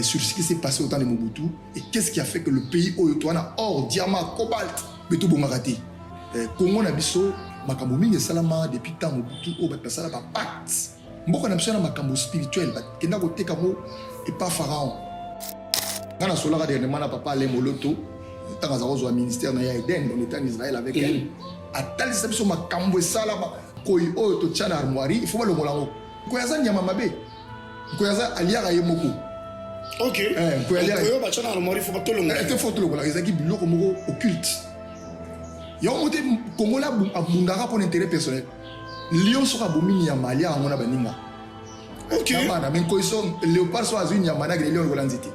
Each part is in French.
sur ce qui s'est passé au temps de Mobutu et qu'est-ce qui a fait que le pays Oyotoana, or, diamant, cobalt, mais tout bon raté. Congo Nabiso, makambo mingi salama depuis temps Mobutu, au Batasala, pacte. Mboko Nabiso na makambo spirituel, kenda kote kamo et pas pharaon. Quand on a solara dernièrement, papa allait moloto, tant que ça au ministère na Eden, on était en Israël avec elle. À tel stade sur makambo salama, koi Oyoto tchana armoirie, il faut pas le molango. Koyaza nyama mabe, koyaza aliara yemoko. Ok. Koyaza tchana armoirie, il faut pas tout le monde. Il faut tout le monde. Les équipes biloko moko occulte. Yo monté Congo là abundara pour intérêt personnel. Lion sera bomini ya malia ngona baninga. Ok. Namana men koison léopard soit azuni ya mana grelion golanziti.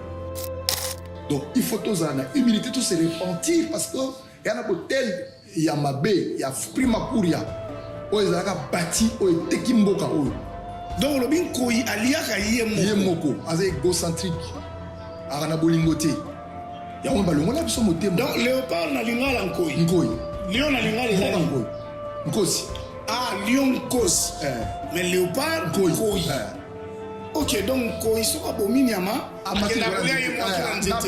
Donc il faut tous en humilité tous se repentir parce que y a un hôtel ya mabe ya prima kuria o ezaka bâti o eteki mboka o. Donc le bin koi aliaka yemoko azé égocentrique arana bolingote. Ya on balongo na biso motema. Donc léopard na lingala nkoi. Nkoi. Lion na lingala ezali nkoi. Nkosi. Ah, lion cause. Mais léopard koi. Ok, donc koi so abomini ama. Akenda kuya yemo nzete.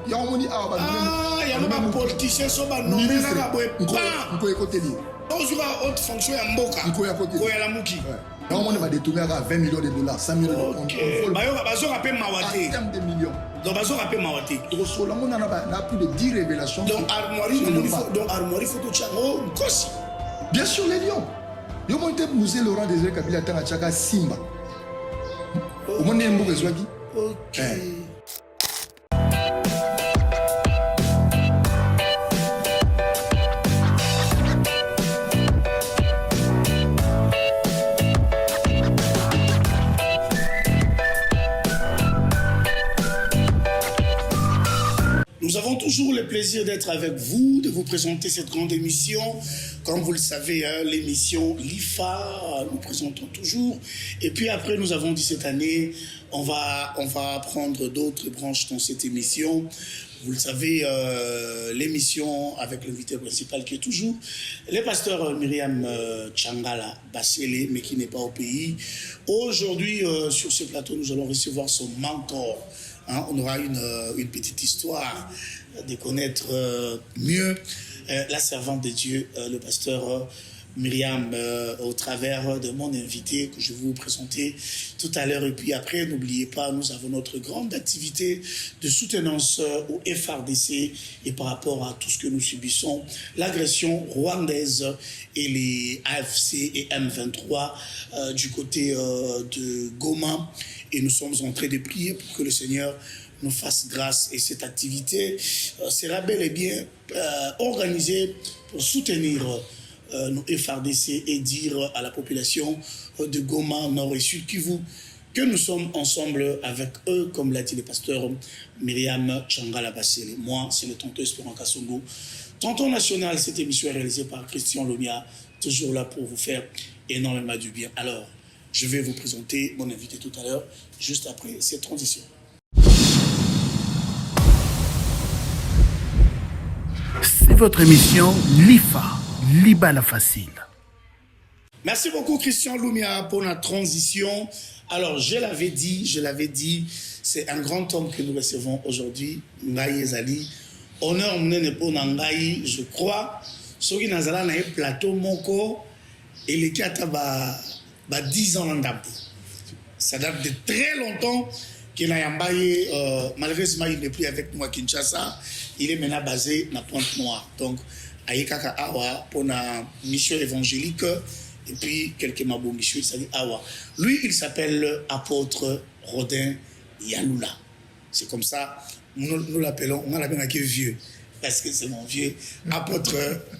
Il y a un politicien so ba nommé na ka boye. Nkoi koteli. Donc sur la haute fonction ya mboka. Nkoi koteli. Koi la muki. On va détourner à 20 millions de dollars, 100 millions de dollars. Ok. Bazo rappelle Mawate. En termes de millions. Donc bazo rappelle Mawate. On a plus de 10 révélations. Donc armoirie faut tout chango kosi. Bien sûr les lions. Yo monte musée Laurent Désiré Kabila tanga chaka Simba. Au monde est mboka zwaki. OK. Nous avons toujours le plaisir d'être avec vous, de vous présenter cette grande émission. Comme vous le savez, l'émission l'IFA, nous présentons toujours. Et puis après, nous avons dit cette année, on va prendre d'autres branches dans cette émission. Vous le savez, l'émission avec l'invité principal qui est toujours le pasteur Myriam Tchangala Bassele, mais qui n'est pas au pays. Aujourd'hui, sur ce plateau, nous allons recevoir son mentor. Hein, on aura une petite histoire de connaître mieux la servante de Dieu, le pasteur Myriam, au travers de mon invité que je vais vous présenter tout à l'heure. Et puis après, n'oubliez pas, nous avons notre grande activité de soutenance au FRDC et par rapport à tout ce que nous subissons, l'agression rwandaise et les AFC et M23 du côté de Goma. Et nous sommes en train de prier pour que le Seigneur nous fasse grâce. Et cette activité sera bel et bien organisée pour soutenir nos FRDC et dire à la population de Goma, Nord et Sud Kivu, que nous sommes ensemble avec eux, comme l'a dit le pasteur Myriam Tchangala Bassele. Moi, c'est le tonton Espérant Kassongo. Tonton national, cette émission est réalisée par Christian Lomia, toujours là pour vous faire énormément du bien. Alors, je vais vous présenter mon invité tout à l'heure, juste après cette transition. C'est votre émission l'IFA, Libala Facile. Merci beaucoup Christian Lumia pour la transition. Alors, je l'avais dit, c'est un grand homme que nous recevons aujourd'hui, Ngaï Ezali. Honneur mnene pour Ngaï, je crois. Ceux qui n'ont pas un plateau moko et les qui ont 10 ans en Dampo. Ça date de très longtemps qu'il a Yambaye, malheureusement il n'est plus avec nous à Kinshasa, il est maintenant basé dans Pointe-Noire. Donc, Aïkaka Awa pour la mission évangélique et puis quelques mabou missions, il s'appelle Awa. Lui, il s'appelle apôtre Rodin Yaloula. C'est comme ça, nous l'appelons, on l'appelle un vieux, parce que c'est mon vieux apôtre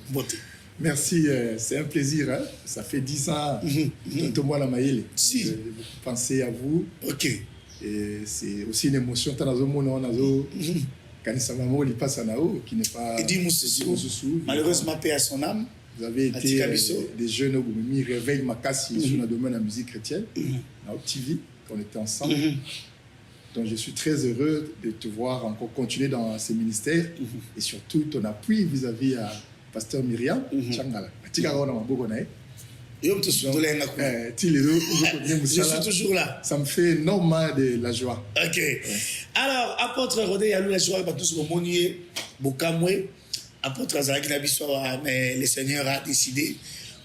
Beauté. Merci, c'est un plaisir. Hein? Ça fait 10 ans que moi la maïle. Si. Je pensais à vous. Ok. Et c'est aussi une émotion. Quand on a Kanisa Mamo, il passe à Nao, qui n'est pas. Edi Moussessou. Malheureusement, paix à son âme. Vous avez été des jeunes au Goumimi, Réveil Makassi sur le domaine de la musique chrétienne, à TV, on était ensemble. Donc je suis très heureux de te voir encore continuer dans ces ministères et surtout ton appui vis-à-vis à Pasteur Myriam Tchangala. Et on te souhaite de l'air. Je suis toujours là. Ça me fait énormément de la joie. Ok. Ouais. Alors, apôtre Rodé Yalou, la joie, tous au Monier, Bokamwe, apôtre Azalaki Nabisoa, mais le Seigneur a décidé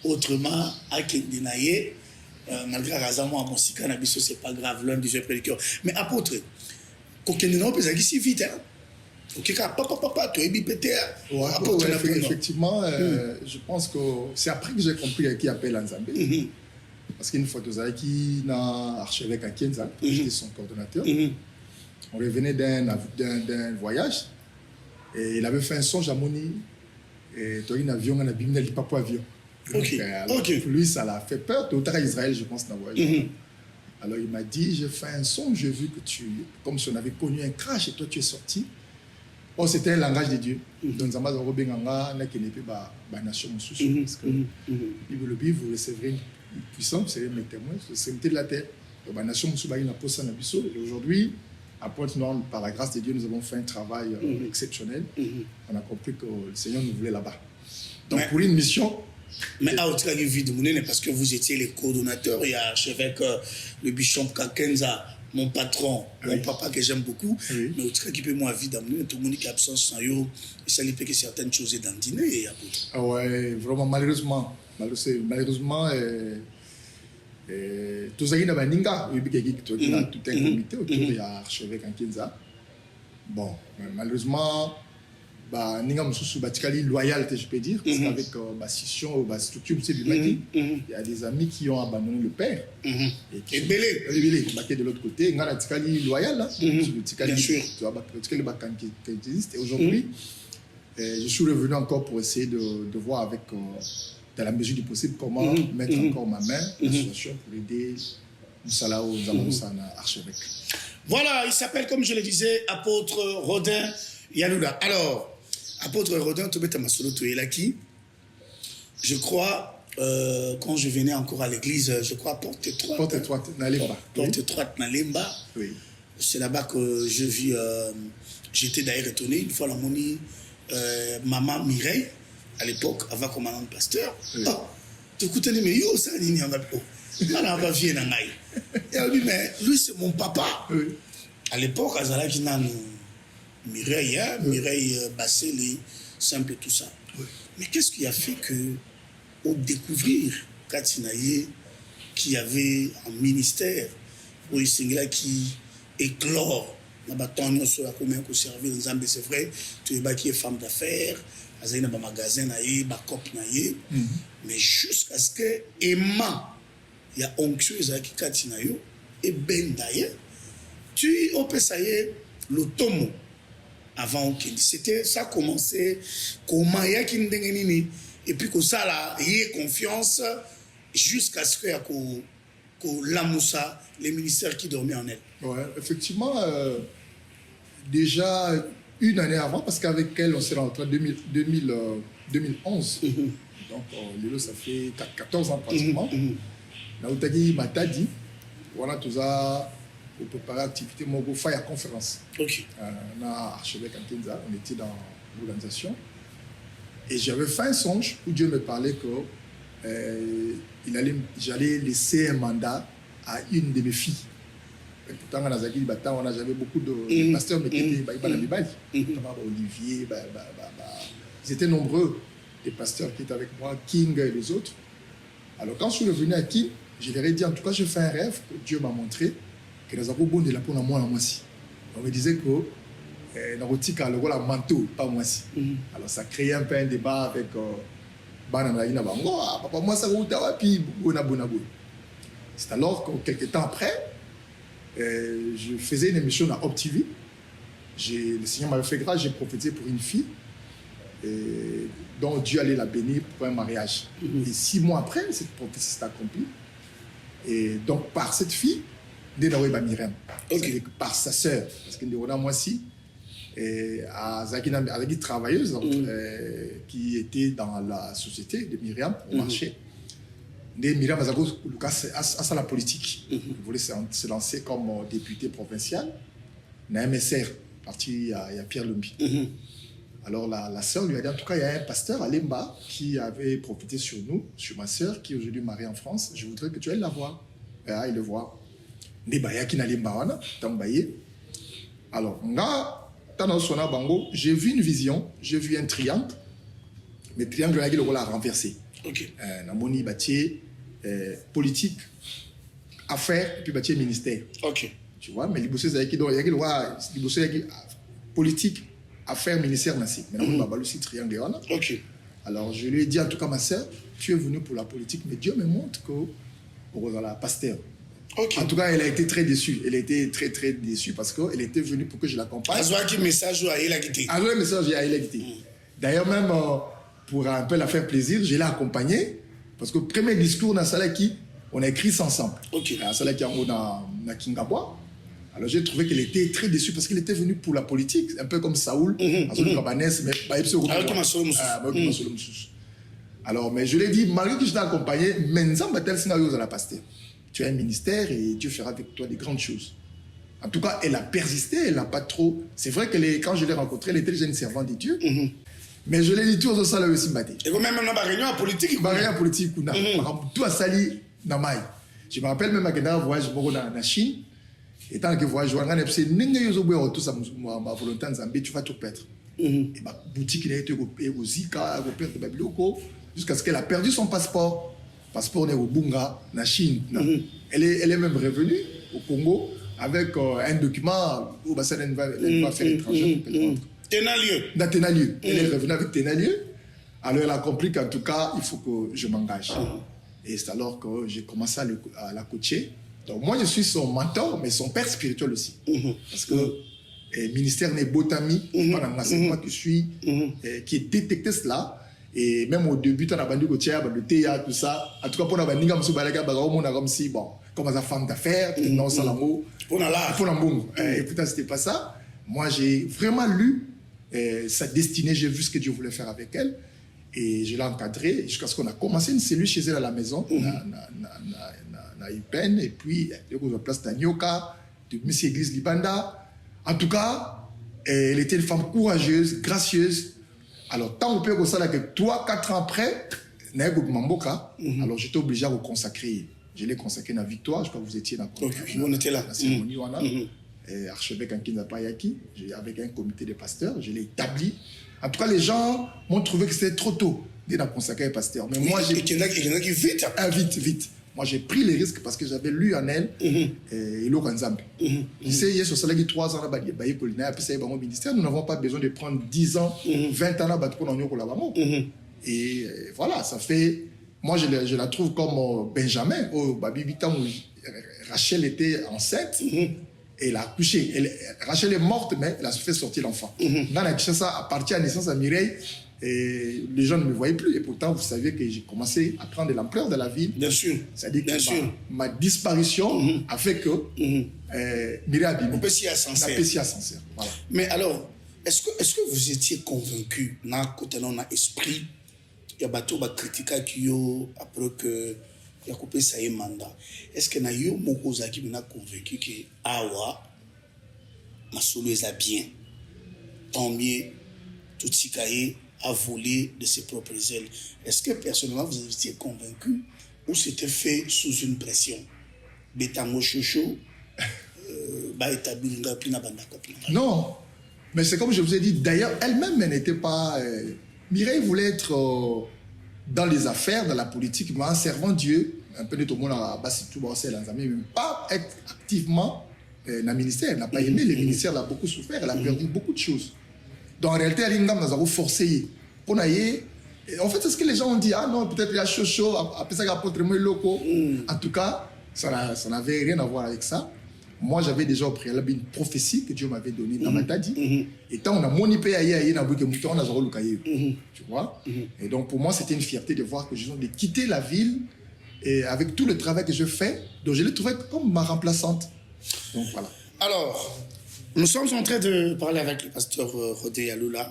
autrement à Kendinaye. Malgré Razamo à Monsika Nabiso, c'est pas grave, l'un des jeux prédicateurs. Mais apôtre, Kendinaye, on peut si vite, hein. Ok, papa, tu es bipété. Effectivement, je pense que c'est après que j'ai compris qui appelle Nzambé. Parce qu'une fois, tu as qui n'a archevêque à Kenza, j'étais son coordonnateur. On revenait d'un voyage et il avait fait un songe à Moni. Et tu as eu un avion, on a bimé le papo avion. Donc, pour lui, ça l'a fait peur. Tu es à Israël, je pense, dans le voyage. Alors il m'a dit, j'ai fait un songe, j'ai vu que comme si on avait connu un crash et toi tu es sorti. Oh, c'était un langage de Dieu. Donc, Zamba Zorobe Nganga n'a qu'une épée la nation sous parce que le Bible, vous recevrez une puissance, vous serez mes témoins, vous serez de la terre. Donc, la nation sous n'a pas ça. Et aujourd'hui, à Pointe-Noire, par la grâce de Dieu, nous avons fait un travail exceptionnel. On a compris que le Seigneur nous voulait là-bas. Donc, pour une mission. Mais à autre cas, parce que vous étiez les coordonnateurs, il y a archevêque le bishop Kakenza. Mon patron, mon papa que j'aime beaucoup, mais au cas qui peut moi vie d'amener tout le monde qui est absent sans yo, et ça lui fait que certaines choses dans le dîner et à bout. Ah ouais, vraiment malheureusement, tout ça qui n'a pas ninga, il y a tout un comité autour de l'archevêque en Kinza. Bon, malheureusement, ninga mususu batikali loyauté, je peux dire, parce qu'avec ma scission, ma structure, il y a des amis qui ont abandonné le père. Et belé. De l'autre côté, il y a un tikali loyal, bien sûr. Et aujourd'hui, je suis revenu encore pour essayer de voir avec, dans la mesure du possible, comment mettre encore ma main dans la situation pour aider Moussala aux Amoussana archevêque. Voilà, il s'appelle, comme je le disais, apôtre Rodin Yaloula. Alors, apôtre Rodin, je crois, quand je venais encore à l'église, je crois, porte étroite, Nalemba. Oui. C'est là-bas que je vis, j'étais d'ailleurs étonné, une fois la monie, maman Mireille, à l'époque, avant commandant de pasteur, tu écoutes, mais yo, ça, il y a un peu. Mais lui, c'est mon papa. À l'époque, Azala qui n'a Mireille, Mireille Bassé, simple et tout ça. Mais qu'est-ce qui a fait que, au découvrir Katinaye, qui avait un ministère, où il qui éclore, dans le sur la commune qui servait dans Zambie, c'est vrai, tu es qui est femme d'affaires, il y a un magasin, mais jusqu'à ce que Emma, il y a onctueuse qui Katinaye, et Ben d'ailleurs, tu peux essayer le tomo. Avant c'était ça commençait comment il y a qui et puis que ça là il y ait confiance jusqu'à ce que l'amoussa les ministères qui dormaient en elle. Ouais, effectivement, déjà une année avant, parce qu'avec elle on s'est rencontrés en 2011. Donc ça fait 14 ans pratiquement. Là où tu as dit voilà tout ça. Pour préparer l'activité, on a fait la conférence. On a archevêque en Kenza, on était dans l'organisation. Et j'avais fait un songe où Dieu me parlait que j'allais laisser un mandat à une de mes filles. Et pourtant, on j'avais beaucoup de pasteurs, mais qui étaient Olivier, ils étaient nombreux, les pasteurs qui étaient avec moi, King et les autres. Alors quand je suis revenu à King, je leur ai dit, en tout cas, je fais un rêve que Dieu m'a montré. On me disait que Narotika le rôle manteau pas moi si. Alors ça créait un peu un débat avec papa moi ça c'est alors que quelques temps après je faisais une émission à Op TV. Le Seigneur m'avait fait grâce, j'ai prophétisé pour une fille dont Dieu allait la bénir pour un mariage. Et 6 mois après cette prophétie s'est accomplie et donc par cette fille par sa sœur, parce que moi aussi, avec travailleuse qui était dans la société de Myriam au marché. Myriam a la politique. Il voulait se lancer comme député provincial. Il y a un MSR, parti à Pierre Lumbi. Alors la sœur lui a dit, en tout cas, il y a un pasteur à Lemba qui avait profité sur nous, sur ma sœur, qui est aujourd'hui mariée en France. Je voudrais que tu ailles la voir. Ah, il le voit. Alors, j'ai vu une vision, j'ai vu un triangle, mais le triangle là, il l'a renversé. Ok. Namoni bâti politique, affaires, et puis bâti ministère. Ok. Tu vois, mais les bossés, il y a qui politique, affaires, ministère, nasi. Mais on va aussi triangle. Ok. Alors, je lui ai dit, en tout cas, ma sœur, tu es venue pour la politique, mais Dieu me montre que pour la pasteur. Okay. En tout cas, elle a été très déçue. Elle a été très, très déçue parce qu'elle était venue pour que je l'accompagne. Quel message à elle a quitté. Le message à elle a quitté. D'ailleurs, même pour un peu la faire plaisir, je l'ai accompagnée parce que le premier discours dans Salaki, on a écrit ça ensemble. Ok. À Salaki, on a Kingabwa. Alors, j'ai trouvé qu'elle était très déçue parce qu'elle était venue pour la politique, un peu comme Saoul, Alors, mais je lui ai dit, malgré que je t'ai accompagné, tu as un ministère et Dieu fera avec toi des grandes choses. En tout cas, elle a persisté, elle n'a pas trop... C'est vrai que quand je l'ai rencontrée, elle était déjà une servante de Dieu. Mais je l'ai dit tout aux salles aussi, Mbati. Et même dans la réunion politique. La réunion politique, tout a sali dans Maï. Je me rappelle même à un voyage en Chine. Et tant que voyage, je vais ma volonté en Zambie, tu vas tout perdre. Et ma boutique, il a été au Zika, jusqu'à ce qu'elle a perdu son passeport. Passeport est au Bunga, en Chine. Elle est même revenue au Congo avec un document où elle va faire l'étranger. Tenalieu. Elle est revenue avec Tenalieu. Alors elle a compris qu'en tout cas, il faut que je m'engage. Et c'est alors que j'ai commencé à la coacher. Donc moi, je suis son mentor, mais son père spirituel aussi. Parce que le ministère n'est botami, c'est moi qui suis, qui ai détecté cela. Et même au début, tu as vendu le théâ, tout ça. En tout cas, pour la venir comme si, bon, comme une femme d'affaires, non, salamo. Pour la bongo. Et pourtant, c'était pas ça. Moi, j'ai vraiment lu sa destinée, j'ai vu ce que Dieu voulait faire avec elle. Et je l'ai encadrée jusqu'à ce qu'on a commencé une cellule chez elle à la maison. On a eu peine. Et puis, on a place d'Anyoka, de Miss Église Libanda. En tout cas, elle était une femme courageuse, gracieuse. Alors, tant que peut ça, que 3-4 ans après, alors j'étais obligé à le consacrer. Je l'ai consacré dans la victoire. Je crois que vous étiez dans on était là. La cérémonie. Archevêque Ankinza Payaki, avec un comité de pasteurs, je l'ai établi. En tout cas, les gens m'ont trouvé que c'était trop tôt de consacrer un pasteur. Mais moi, j'ai. Vite. Vite. Moi, j'ai pris les risques parce que j'avais lu en elle et l'Oranzambe. Je sais, il y a sur cela qui 3 ans, au ministère, nous n'avons pas besoin de prendre 10 ans, 20 ans pour nous. Et voilà, ça fait. Moi, je la trouve comme Benjamin, au Babi 8 ans où Rachel était enceinte. Et elle a accouché. Rachel est morte, mais elle a fait sortir l'enfant. Dans la ça, à partir de la naissance à Mireille, et les gens ne me voyaient plus. Et pourtant, vous savez que j'ai commencé à prendre de l'ampleur de la ville. Bien sûr. C'est-à-dire que ma disparition a fait que Mireille a bimé. On peut s'y ascenser. Voilà. Mais alors, est-ce que vous étiez convaincu, quand on a esprit, il y a bateau qui critique après que il a coupé ça mandat. Est-ce que na yo mokoza qui m'a convaincu que awa ma solo est bien. Tant mieux tout Sikaye a volé de ses propres ailes. Est-ce que personnellement vous étiez convaincu ou c'était fait sous une pression? Betango chocho ba établir nga pina banda copine. Non. Mais c'est comme je vous ai dit, d'ailleurs, elle-même, elle n'était pas... Mireille voulait être dans les affaires, dans la politique, mais en servant Dieu, un peu de tout le monde a bassé tout mais pas être activement dans le ministère. Elle n'a pas aimé, le ministère l'a beaucoup souffert, elle a perdu beaucoup de choses. Donc en réalité, elle a forcé. En fait, c'est ce que les gens ont dit. Ah non, peut-être il y a chaud, après ça, il y a pas très locaux. En tout cas, ça n'avait rien à voir avec ça. Moi, j'avais déjà au préalable une prophétie que Dieu m'avait donnée dans ma tadi. Et tant on a monipé aïe, on a zéro tu vois. Et donc, pour moi, c'était une fierté de voir que je de quitter la ville et avec tout le travail que je fais. Donc, je l'ai trouvé comme ma remplaçante. Donc, voilà. Alors, nous sommes en train de parler avec le pasteur Rodé Aloula.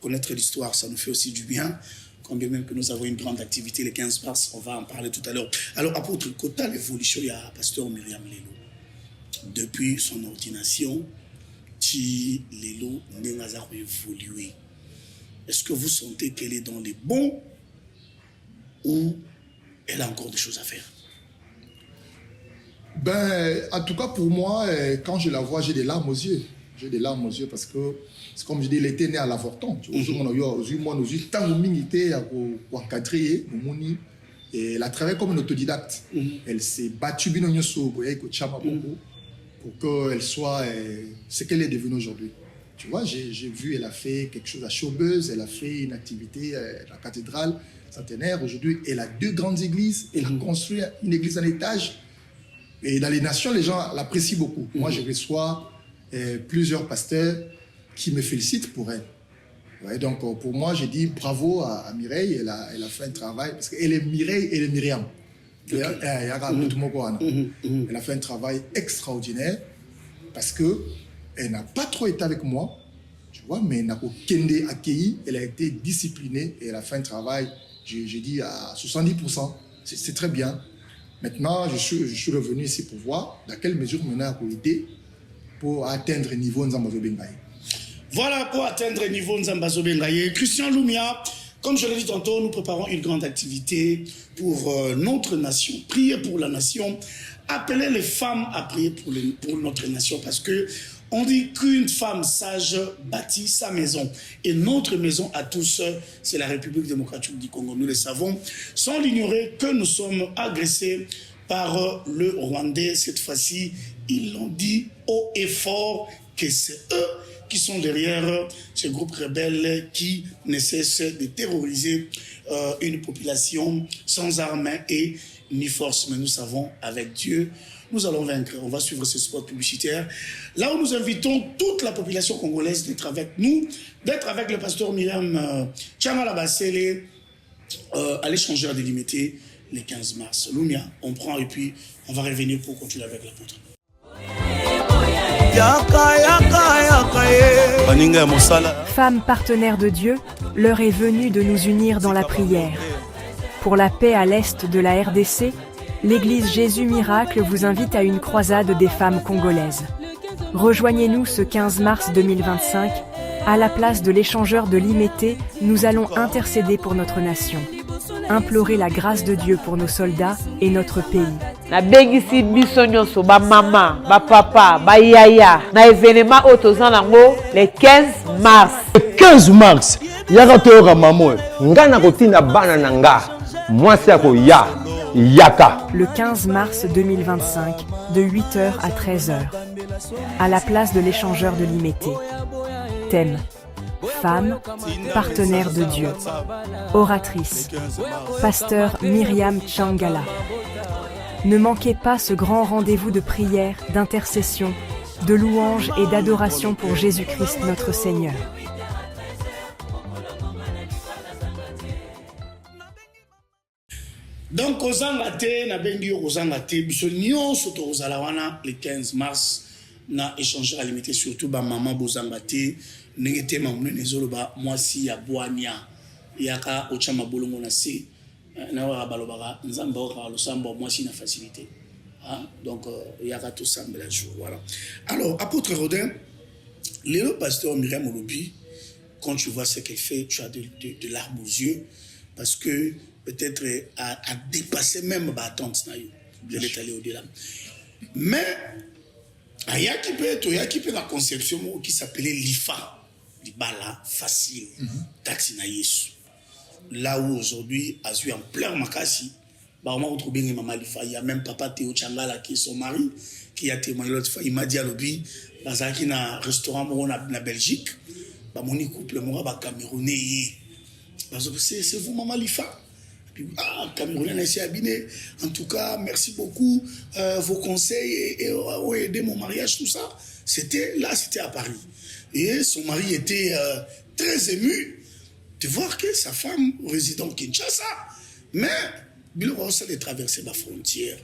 Connaître l'histoire, ça nous fait aussi du bien. Quand bien même que nous avons une grande activité le 15 mars, on va en parler tout à l'heure. Alors, apôtre, côté l'évolution, il y a pasteur Myriam Lelo. Depuis son ordination, Lelo n'a évolué. est-ce que vous sentez qu'elle est dans les bons ou elle a encore des choses à faire? Ben, en tout cas, pour moi, quand je la vois, j'ai des larmes aux yeux. J'ai des larmes aux yeux parce que, c'est comme je dis, il était né à l'avorton. Moi, nous tant minité à encadrer, et elle a travaillé comme une autodidacte. Elle s'est battue pour qu'elle soit ce qu'elle est devenue aujourd'hui. Tu vois, j'ai vu, elle a fait quelque chose à Chaubeuse, elle a fait une activité à la cathédrale centenaire. Aujourd'hui, elle a 2 grandes églises, elle a construit une église en étage. Et dans les nations, les gens l'apprécient beaucoup. Moi, je reçois plusieurs pasteurs qui me félicitent pour elle. Ouais, donc, pour moi, j'ai dit bravo à Mireille. Elle a fait un travail, parce qu'elle est Mireille et elle est Myriam. Elle a fait un travail extraordinaire parce qu'elle n'a pas trop été avec moi, tu vois, mais elle n'a aucun accueilli. Elle a été disciplinée et elle a fait un travail, j'ai dit, à 70%. C'est très bien. Maintenant, je suis revenu ici pour voir dans quelle mesure on a aider pour atteindre le niveau Nzambazo Bengaye. Voilà, pour atteindre le niveau Nzambazo Bengaye. Christian Lumia, comme je l'ai dit tantôt, nous préparons une grande activité pour notre nation. Prier pour la nation. Appeler les femmes à prier pour notre nation parce que on dit qu'une femme sage bâtit sa maison. Et notre maison à tous, c'est la République démocratique du Congo. Nous le savons, sans l'ignorer, que nous sommes agressés par le Rwandais. Cette fois-ci, ils l'ont dit haut et fort que c'est eux qui sont derrière ces groupes rebelles qui ne cessent de terroriser une population sans armes et ni force. Mais nous savons, avec Dieu, nous allons vaincre. On va suivre ce spot publicitaire. Là où nous invitons toute la population congolaise d'être avec nous, d'être avec le pasteur Myriam Tchamala Bassele à l'échangeur délimité le 15 mars. Lumia, on prend et puis on va revenir pour continuer avec l'apôtre. Femmes partenaires de Dieu, l'heure est venue de nous unir dans la prière. Pour la paix à l'est de la RDC, l'Église Jésus Miracle vous invite à une croisade des femmes congolaises. Rejoignez-nous ce 15 mars 2025. À la place de l'échangeur de Limété, nous allons intercéder pour notre nation. Implorer la grâce de Dieu pour nos soldats et notre pays. Na bengisi biso nyonso ba mama, ba papa, ba yaya na événement otozan nango le 15 mars. Le 15 mars, yaka toyoka mamo, nga na kotina bana nanga, mwasi yako yaka. Le 15 mars 2025, de 8h à 13h. À la place de l'échangeur de Limété. Thème: Femmes, partenaires de Dieu. Oratrice: Pasteur Myriam Tchangala. Ne manquez pas ce grand rendez-vous de prière, d'intercession, de louange et d'adoration pour Jésus-Christ notre Seigneur. Donc, Ozangate, na bengi Ozangate, bisonio soto Ozalawana le 15 mars, na échangeur à limiter surtout ba maman Bozangate, n'était mamouné nezoloba, moi si ya boania, yaka ochama bolongo na se, na wa balobara, nzamba oka lo samba moi si na facilité. Donc, yaka tout ça la jour, voilà. Alors, apôtre Rodin, le pasteur Myriam Olobi, quand tu vois ce qu'elle fait, tu as de larmes aux yeux, parce que peut-être à dépasser même ma attente, elle est allée au-delà. Mais, il y a qui peut la conception qui s'appelait l'IFA, l'Ibala facile, taxi na Yesu. Là où aujourd'hui, à en plein Makasi, il y a même papa Théo Tchangala qui est son mari, qui a témoigné l'autre fois. Il m'a dit à l'objet, dans un restaurant en Belgique, mon couple est camerounais. C'est vous, maman Lifa. Camerounais, c'est abîmé. En tout cas, merci beaucoup. Vos conseils et aider mon mariage, tout ça. C'était à Paris. Et son mari était très ému de voir que sa femme réside en Kinshasa. Mais, il a traversé la frontière.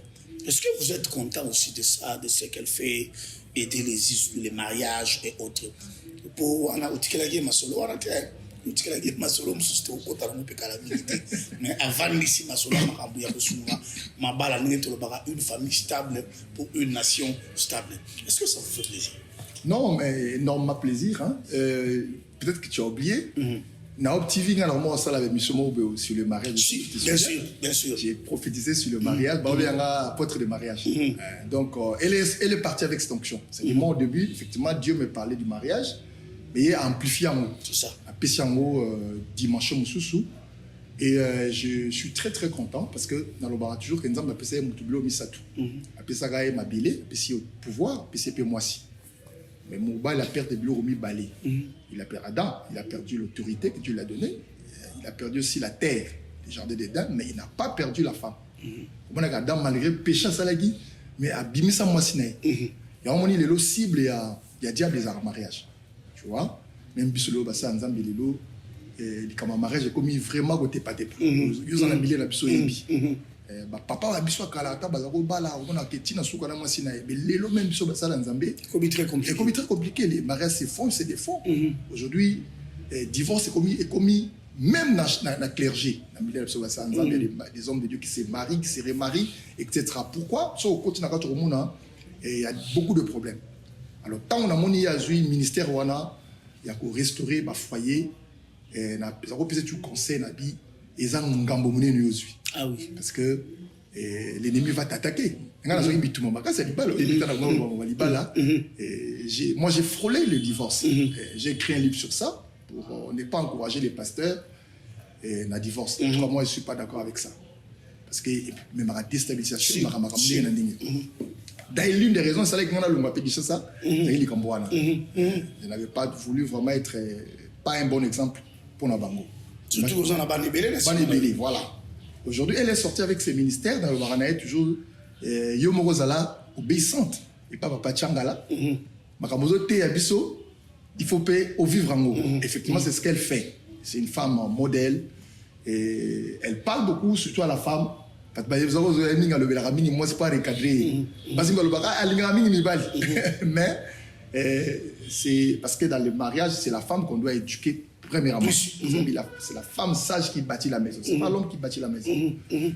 Est-ce que vous êtes content aussi de ça, de ce qu'elle fait, aider les mariages et autres? Pour mais avant ici, une famille stable pour une nation stable. Est-ce que ça vous fait plaisir? Non, mais énormément plaisir. Hein. Peut-être que tu as oublié. Naop TV, normalement, ça l'avait mis sur le mariage. Si, bien sûr, bien sûr. J'ai prophétisé sur le mariage. Bah, on est un apôtre de mariage. Donc, elle est partie avec cette onction. C'est moi, au début, effectivement, Dieu me parlait du mariage, mais il a amplifié en haut. C'est ça. Amplifié en haut, dimension Moussoussou. Et je suis très, très content parce que dans le bar, toujours, quand on a appelé Moutoublou Missatou. Appelé ça Gaï Mabilé, appelé au pouvoir, appelé moi aussi. Mais Mouba, il a perdu le Romi Balé. Il a perdu Adam, il a perdu l'autorité que Dieu lui a donnée. Il a perdu aussi la terre, les jardins d'Éden, mais il n'a pas perdu la femme. On a Adam, malgré le péché, Salagi, mais abîmé sa moissine. Il y a un moment, il est le cible, il y a diable les arts mariage. Tu vois? Même Bissolo, Bassa, Nzambe, Lelo, et le mariage est commis vraiment côté pâté. Ils ont un millier de Bissolo. Papa a biso kalata bazako bala on a ketina suka na mwasi na mais lelo même biso basala nzambe Commis très compliqué. C'est très compliqué, les mariages se font, c'est des fonds. Aujourd'hui, divorce est commis même dans le clergé. Des hommes de Dieu qui se marient, qui se remarient, etc. Pourquoi? Sur le continent, il y a beaucoup de problèmes. Alors, tant on a mon ministère, il y a restaurer le foyer, il y a tout conseil, et ça, on a Ah oui. parce que l'ennemi va t'attaquer. Moi, j'ai frôlé le divorce. J'ai écrit un livre sur ça pour ne pas encourager les pasteurs et le divorce. En tout cas, moi, je ne suis pas d'accord avec ça. Parce que même la déstabilisation, d'ailleurs, l'une des raisons, c'est que je n'avais pas voulu vraiment être pas un bon exemple pour Nabango. Surtout aux gens à Banébélé. Banébélé, voilà. Aujourd'hui, elle est sortie avec ses ministères dans le Baranaï, toujours Yomorozala, obéissante. Et pas Papa Tchangala. Makamozo Te Yabiso, il faut payer au vivre en haut. Effectivement, c'est ce qu'elle fait. C'est une femme modèle. Et elle parle beaucoup, surtout à la femme. Moi, c'est pas recadré. Mais c'est parce que dans le mariage, c'est la femme qu'on doit éduquer. Premièrement, c'est la femme sage qui bâtit la maison. C'est pas l'homme qui bâtit la maison.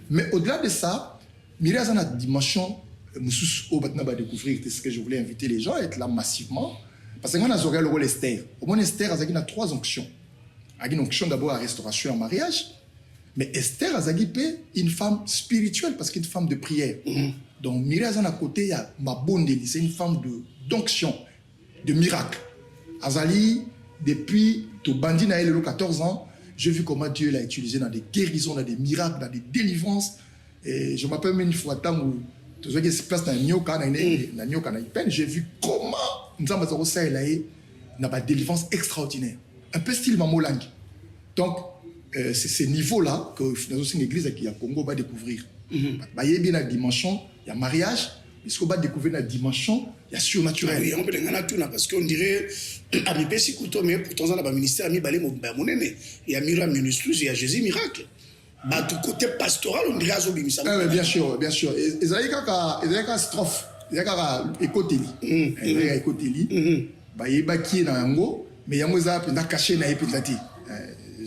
Mais au-delà de ça, Myriam a une dimension, va découvrir, c'est ce que je voulais inviter les gens à être là massivement. Parce que nous avons le rôle Esther. Au moins, Esther a 3 onctions. Il y a une onction d'abord à restauration et en mariage. Mais Esther a une femme spirituelle parce qu'une femme de prière. Donc Myriam à côté, il y a Mabondeli, c'est une femme d'onction, de miracle. Azali, depuis tout bandit n'a 14 ans, j'ai vu comment Dieu l'a utilisé dans des guérisons, dans des miracles, dans des délivrances. Et je m'appelle même une fois tant où tout ce qui se passe dans Nyoka, j'ai vu comment nous avons une délivrance extraordinaire. Un peu style Mamolang. Donc, c'est ce niveau-là que dans une église qui a Congo va découvrir. Il y a bien la dimension, il y a mariage, mais ce qu'on va découvrir dans la dimension, il y a surnaturel. Oui, on peut dire tout parce qu'on dirait à mi pesi couteau mais pourtant dans le ministère mi balé mon monene il y a Myriam Ministreuse il y a Jésus miracle. À tout côté pastoral on dirait azobimisa. Bien sûr, bien sûr. Ezali kaka strophe, ezali kaka ekoteli. Ezali ekoteli. Ba yeba ki na yango, mais yango za penda caché na epetati.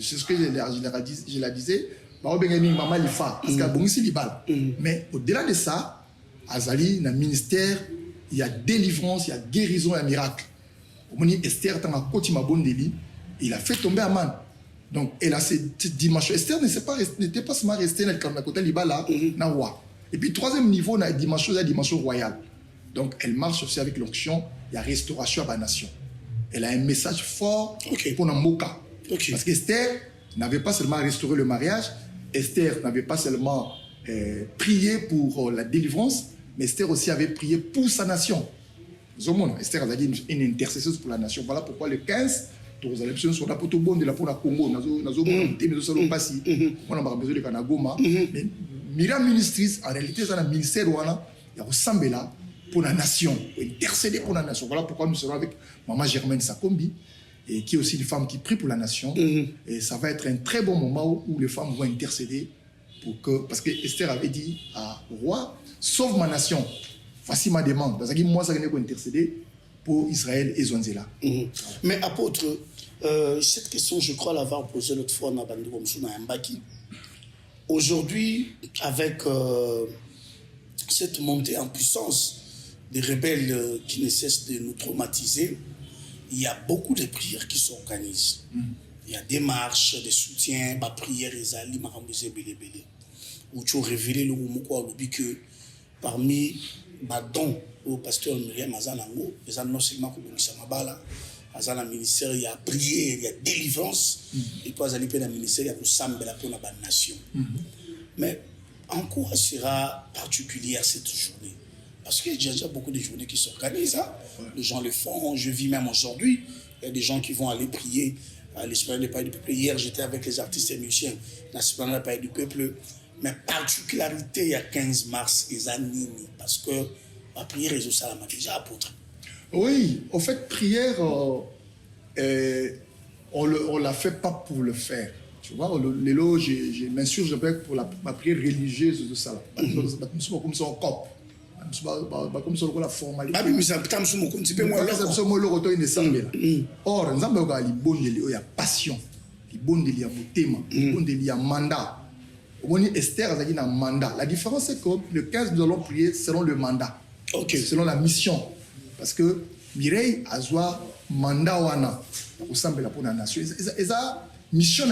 C'est ce que je la disais. Ba obengeni maman lifa parce que bongisi libal. Mais au-delà de ça, azali na ministère, il y a délivrance, il y a guérison, il y a miracle. Esther il a fait tomber Aman. Donc, elle a cette dimension. Esther n'était pas seulement restée dans le côté Libala, et puis, 3e niveau, la dimension royale. Donc, elle marche aussi avec l'onction, il y a restauration à la nation. Elle a un message fort pour Namoka. Parce qu'Esther n'avait pas seulement restauré le mariage, Esther n'avait pas seulement prié pour la délivrance, mais Esther aussi avait prié pour sa nation. Esther a dit une intercesseuse pour la nation. Voilà pourquoi le 15, nous allons sur la poto bonde la pour la Congo, nous allons passer, on a besoin de Kanagoma. Mais Myriam Ministries, en réalité, c'est un ministère où il y a ressemblé là pour la nation, pour intercéder pour la nation. Voilà pourquoi nous serons avec Maman Germaine Sakombi, et qui est aussi une femme qui prie pour la nation. Et ça va être un très bon moment où les femmes vont intercéder pour que, parce que Esther avait dit au roi, sauve ma nation. Voici ma demande. Parce que moi, ça vient intercéder pour Israël et Zwanzela. Mais apôtre, cette question, je crois l'avoir posée l'autre fois dans Mbaki. Aujourd'hui, avec cette montée en puissance des rebelles qui ne cessent de nous traumatiser, il y a beaucoup de prières qui s'organisent. il y a des marches, des soutiens, des prières, des alliés, où tu as révélé le lobby que parmi les dons au pasteur Myriam Azanango, les non seulement pour Samabala, Azana ministère, il y a prière, il y a délivrance, et puis il y a le ministère, il y a Sambela pour la nation. Mais en quoi sera particulière cette journée? Parce qu'il y a déjà beaucoup de journées qui s'organisent, hein? Les gens le font, je vis même aujourd'hui, il y a des gens qui vont aller prier à l'Esplanade du Palais du Peuple. Hier, j'étais avec les artistes et musiciens dans l'Esplanade du Palais du Peuple. Mais particularité, il y a 15 mars, ils animent, parce que la prière est au salam déjà apôtre. Oui, en fait, prière, on ne la fait pas pour le faire. Tu vois, je m'insurge pour ma prière religieuse de ça. Comme ça, on cop. Comme ça, on la formalité. Or, nous avons une passion, un mandat. Esther a un mandat. La différence, c'est que le 15, nous allons prier selon le mandat, selon la mission. Parce que Mireille a un mandat au sein de la nation. Et ça, mission,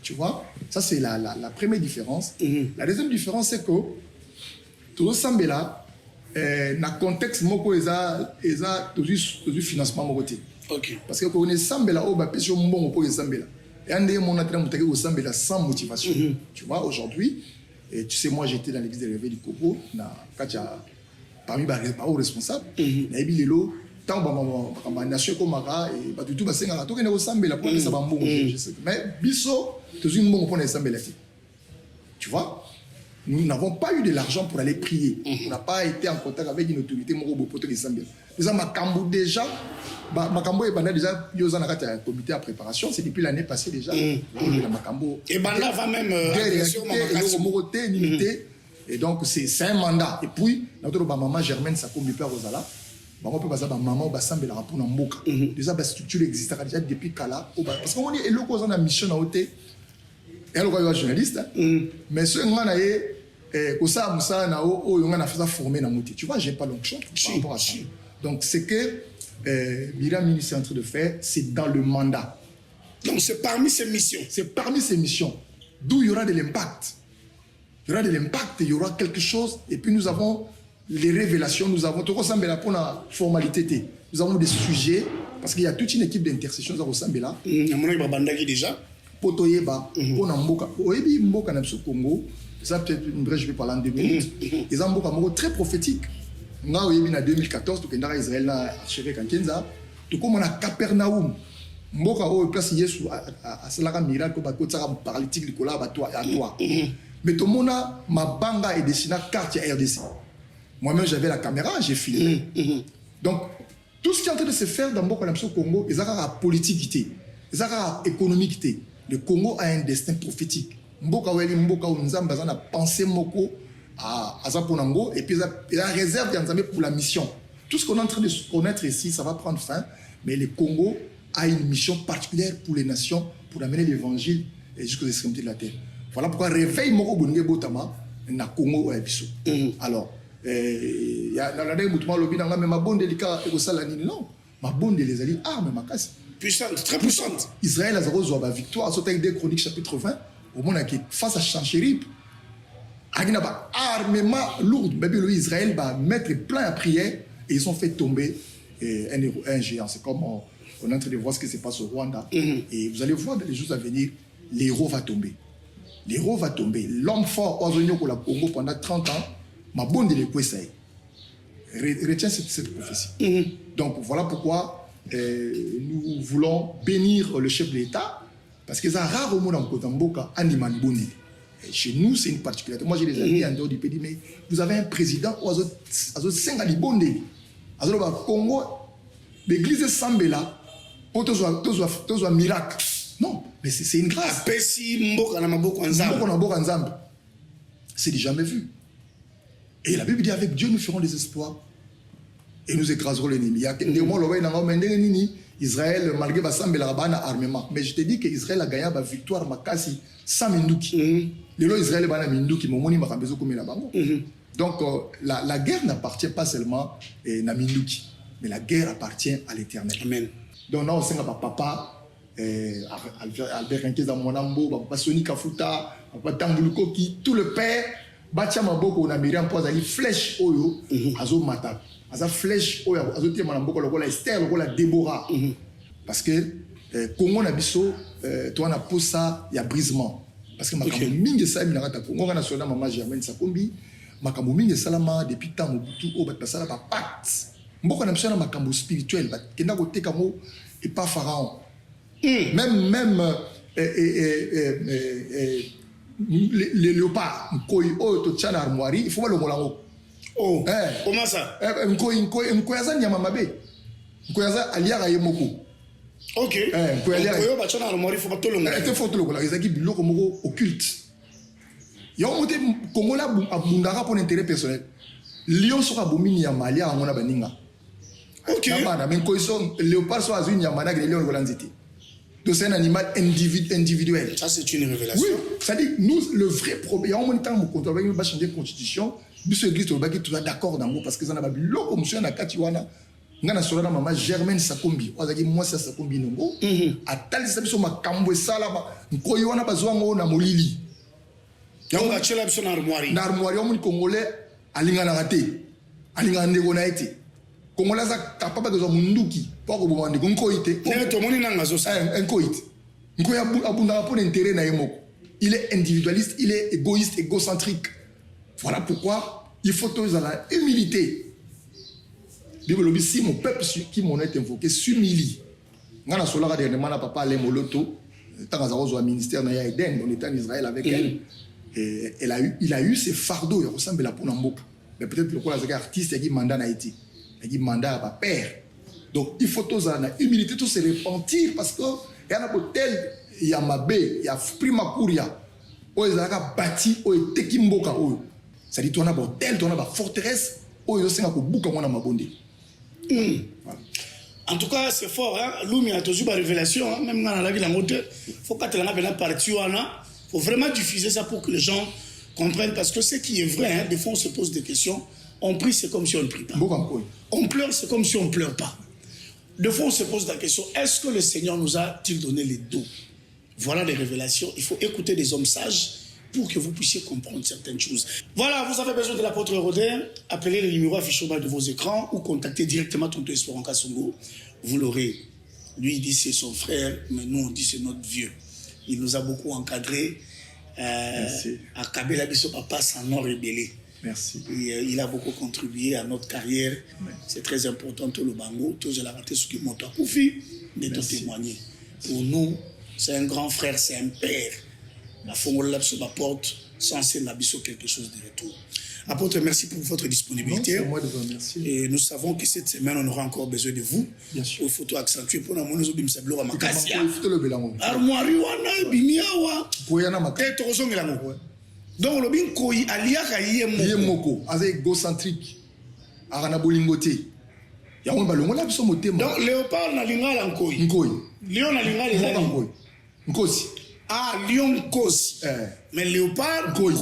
tu vois, ça c'est la première différence. La deuxième différence, c'est que tout ça, là, dans le contexte, il y a un financement. Parce que quand on est Sambela, on a besoin de bon pour Sambela. Et on est mon entraînement au Sambela sans motivation. Tu vois, aujourd'hui, tu sais, moi j'étais dans l'église de réveil du Congo, parmi les responsables. Il y a eu tant que la nation comme Mara, et tout le monde a au Sambela pour ça va bon. Mais Bisso, tu es un bon pour Sambela. Tu vois? Nous n'avons pas eu de l'argent pour aller prier. On n'a pas été en contact avec une autorité pour te descendre. Déjà, Makambo déjà, Makambo et Banda déjà, ils ont un comité en préparation. C'est depuis l'année passée déjà. Makambo. Et Banda va même et donc, c'est un mandat. Et puis, notre maman Germaine, ça comme le père Rosala. On peut passer par maman, on s'en pour Namboka. Déjà, la structure existe déjà depuis Kala. Parce qu'on est là, on a une mission à ôter. Elle est journaliste, mais ce qu'on a fait former dans moti. Tu vois, j'ai pas l'onction par rapport à ça. Donc, c'est que Myriam est en train de faire, c'est dans le mandat. Donc, c'est parmi ses missions. C'est parmi ses missions. D'où il y aura de l'impact. Il y aura de l'impact, il y aura quelque chose. Et puis, nous avons les révélations, nous avons tout ressemble pour la formalité. Nous avons des sujets, parce qu'il y a toute une équipe d'intercession, ça ressemble là. Il y a mon bandagi déjà. Potoyeba, pour Namboka. Oebi Mboka Namso Congo, ça peut-être une brèche, je vais parler en 2 minutes. Ils ont un très prophétique. Nous avons eu en 2014, tout le Israël a archevêque en Kenza, tout comme on a Capernaum. Mboka o place Yesu à cela miracle ba ko tsaka paralytique Nicolas ba toi à toi. Mais tout le monde a ma banga et dessiné carte RDC. Moi-même j'avais la caméra, j'ai filmé. Donc tout ce qui est en train de se faire dans Mboka Namso Congo, ils ont la politique, ils ont la économique. Le Congo a un destin prophétique. Mboka weli mboka unzamba zana pensé moko à Zaponango et puis il a réserve d'Anzamé pour la mission. Tout ce qu'on est en train de connaître ici, ça va prendre fin, mais le Congo a une mission particulière pour les nations, pour amener l'évangile jusqu'aux extrémités de la terre. Voilà pourquoi réveil moko bonge botama na Congo ou biso. Alors, il y a la dernière mouvement lobby dans la même bonne délicat et ça la non, ma bonne les alliés armes ma casse. Puissante, très puissante. Israël a zéro la victoire, surtout avec des chroniques chapitre 20, au monde qui face à Sanchérib. Il y a un armement lourd, mais Israël va mettre plein à prière et ils ont fait tomber un géant. C'est comme on est en train de voir ce qui se passe au Rwanda. Et vous allez voir dans les jours à venir, l'héros va tomber. L'héros va tomber. L'homme fort, au Congo pendant 30 ans, ma bonne de l'équation. Retiens cette prophétie. Donc voilà pourquoi. Nous voulons bénir le chef de l'État parce que ça rare au monde en Kotamboka animan boni. Chez nous c'est une particularité. Moi j'ai des amis en dehors du pays mais vous avez un président ou azo senga li bonde. Azo ba Congo l'église Sambela pour tous miracle. Non, mais c'est une grâce. Apesi mboka na maboko nzambe. C'est du jamais vu. Et la Bible dit avec Dieu nous ferons des exploits. Et nous écraserons l'ennemi. Israël, malgré armement. Mais je te dis qu'Israël a gagné la victoire sans Minduki. Israël a Minduki, donc la guerre n'appartient pas seulement à Minduki, mais la guerre appartient à l'Éternel. Amen. Donc, on sait que papa, Albert Rinkeza Monambo, papa Soni Kafuta, papa Tambuluko qui tout le père batia maboko on a miré en pose ali flèche oyo azo mata aza flèche oyo azo tie manamboko lokola Esther lokola Déborah parce que Congo na biso toi na posa ya brisement parce que makambo mingi sa mina kata Congo na soda mama Germaine Sakombi makambo mingi salama depuis temps mobutu o bat sala ba pacte mboko na biso na makambo spirituel ba kenda ko teka mo et pas pharaon même les léopards nkoi oyo to tchana armoirie il faut pas le molango. Oh comment ça nkoi za nyama mabe nkoi za aliaka ye moko. OK nkoi ba tchana armoirie il faut pas to longa il faut to longa ezaki biloko moko occulte yo moté kongola abundaka pour intérêt personnel lion soka bomini ya malia ngona baninga. OK na mais nkoi so léopard so azui nyama na lion ko lanziti. Donc c'est un animal individuel. Ça c'est une révélation. Oui, c'est-à-dire nous le vrai problème. En même temps, on va changer de constitution. Nous l'église on va être d'accord dans parce que ça n'a pas vu l'eau comme si on a katiwana. Ngana sola maman Germaine Sakombi. Ozaki moi ça Sakombi nongo. Atali ça biso makambo sala ba. Nkoyo wana bazwango na molili. Yango achela biso na armoire. Na armoire on congolais alinga na raté. Alinga ndeko na été. Congolais za capable de munduki. Pas que vous m'en koité. Il est individualiste, il est égoïste, égocentrique. Voilà pourquoi il faut tous la humilité. Bible si mon peuple qui m'en est invoqué s'humilie. Ngana solara dernièrement na papa le moloto. Tant au ministère na Eden, on était en Israël avec elle. Et il a eu ses fardeaux, il ressemble à la Ponamboka. Mais peut-être que le artiste qui mandat na Haïti. Il dit mandat à père. Donc il faut tous en humilité, tous se repentir parce que il y a un hôtel, il y a Mabé, il y a Prima Kuria, où ils ont bâti, où ils tekimboka, où ça dit toi on a hôtel, toi on a forteresse, où ils ont bouka mona mabondé. En tout cas c'est fort, hein. L'homme a toujours une révélation, hein. Même dans la ville en hôtel, faut que tu aies la partie faut vraiment diffuser ça pour que les gens comprennent parce que ce qui est vrai, hein, des fois on se pose des questions, on prie c'est comme si on ne prie pas, on pleure c'est comme si on ne pleure pas. De fois, on se pose la question, est-ce que le Seigneur nous a-t-il donné les dos? Voilà les révélations. Il faut écouter des hommes sages pour que vous puissiez comprendre certaines choses. Voilà, vous avez besoin de l'apôtre Rodin, appelez le numéro affiché au bas de vos écrans ou contactez directement Tonton Espoir en Kassongo. Vous l'aurez. Lui, il dit c'est son frère, mais nous, on dit c'est notre vieux. Il nous a beaucoup encadrés. À Kabela Bisso Papa, sans nom rébellé. Merci. Il a beaucoup contribué à notre carrière. C'est très important, tout le bango, tout la raté ce qui monte à Koufi, de te témoigner. Pour nous, c'est un grand frère, c'est un père. La Fongola sur ma porte, censé l'abisso quelque chose de retour. Apôtre, merci pour votre disponibilité. C'est moi de vous remercier. Et nous savons que cette semaine, on aura encore besoin de vous. Bien sûr. Pour photo accentuer pour la monoso bimsablo à Makasia. Armoire wana bimiawa. Pour yana Makasia. Donc, le bin koi aliaka yemoko, azé égocentrique, arana bolingoté. Ya on balongo la biso motema. Donc léopard na lingala nkoi. Nkoi. Lion na lingala ezali. Nkoi. Nkosi. Ah, lion kosi. Mais léopard koi.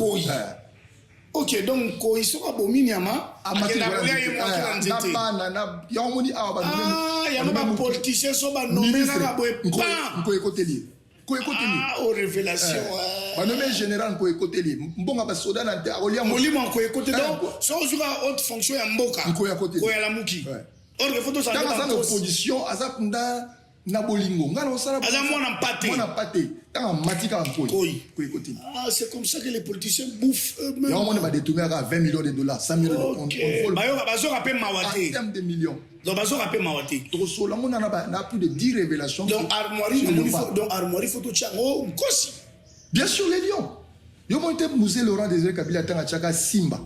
OK, donc koi soka bomini ama. Akenda kulia yemoki na nzete. Na ya omoni awa ba. Ah, ya ba politicien so ba nommer na boye. Nkoi koteli. Ah, aux révélations. Nommé général ko ekoteli mbonga ba soda na akolia molimo ko ekoteli donc so ozura haute fonction ya mboka ko ya koteli ko ya lamuki or photo ça dans opposition azakunda na bolingo ngana osala aza mwana pate tant matika ko ekoteli. Ah, c'est comme ça que les politiciens bouffent eux-mêmes. Ya on va détourner à 20 millions de dollars, 100 millions on vole. Bayo bazo rapé mawate. En termes de millions. Donc bazo rapé mawate. Donc so la on a plus de 10 révélations. Donc armoirie photo chango nkosi. Bien sûr, les lions. Yo monte musée Laurent Désiré Kabila tanga chaka Simba.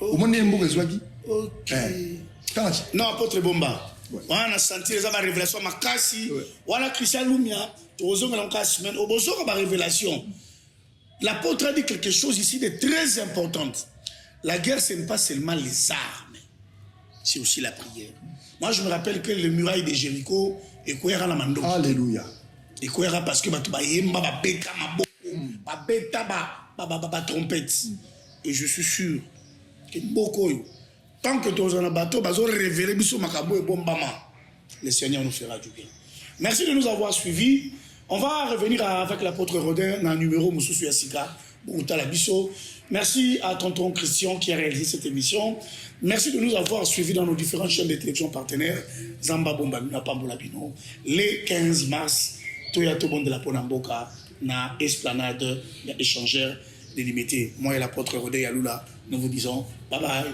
Au monde mboka zwaki. OK. Non, apôtre Bomba. On a senti les révélations makasi. Voilà Christian Lumia, tozonga na kasi semaine obozoka ba révélation. L'apôtre a dit quelque chose ici de très importante. La guerre ce n'est pas seulement les armes. C'est aussi la prière. Moi je me rappelle que le muraille de Jéricho et quoi la mando. Alléluia. Et quoi parce que batu ba yemba ba beta maboko, ba beta ba trompette. Et je suis sûr que beaucoup tant que tous en bateau bazo révéler biso makabo et bombama, le Seigneur nous fera du bien. Merci de nous avoir suivis. On va revenir avec l'apôtre Rodin dans le numéro Moussoussou Yassika. Merci à tonton Christian qui a réalisé cette émission. Merci de nous avoir suivis dans nos différentes chaînes de télévision partenaires. Zamba Bomba Luna Pambola Bino. Les 15 mars, Toya Tobon de la Ponamboka, na esplanade échangeur délimité. Moi et l'apôtre Rodin Yaloula, nous vous disons bye bye.